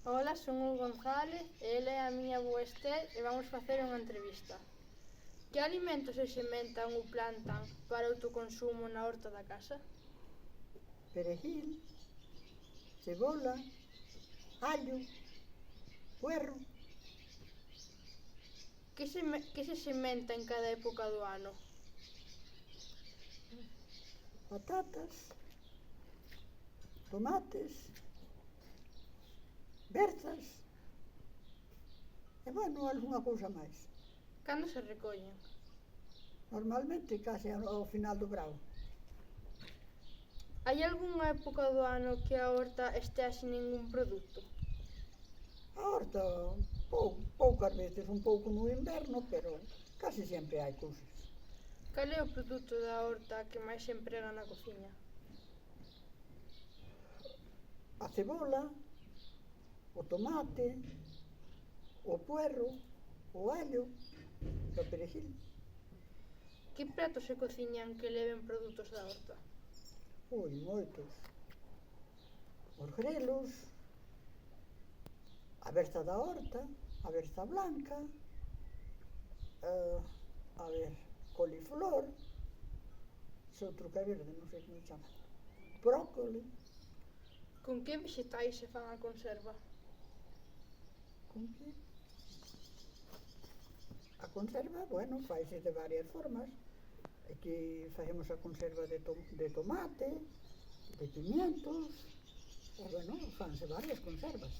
Ola, son Hugo González, ela é a miña avoa Esther e vamos facer unha entrevista. Que alimentos se sementan ou plantan para o autoconsumo na horta da casa? Perejil, cebola, allo, puerro. Que se sementa en cada época do ano? Patatas, tomates, berzas e, algunha cousa máis. Cando se recollen? Normalmente case ao final do brao. Hai algunha época do ano que a horta estea sin ningún produto? A horta, poucas veces, un pouco no inverno, pero casi sempre hai cousas. Cal é o produto da horta que máis se emprega na cociña? A cebola, o tomate, o puerro, o allo e o perejil. Que pratos se cociñan que leven produtos da horta? Moitos. Os grelos, a berza da horta, a berza blanca, coliflor, ese outro que é verde, non sei como se chama, brócoli. Con que vegetais se fan a conserva? Con que? A conserva, faise de varias formas. Aquí facemos a conserva de tomate, de pimientos, fanse varias conservas.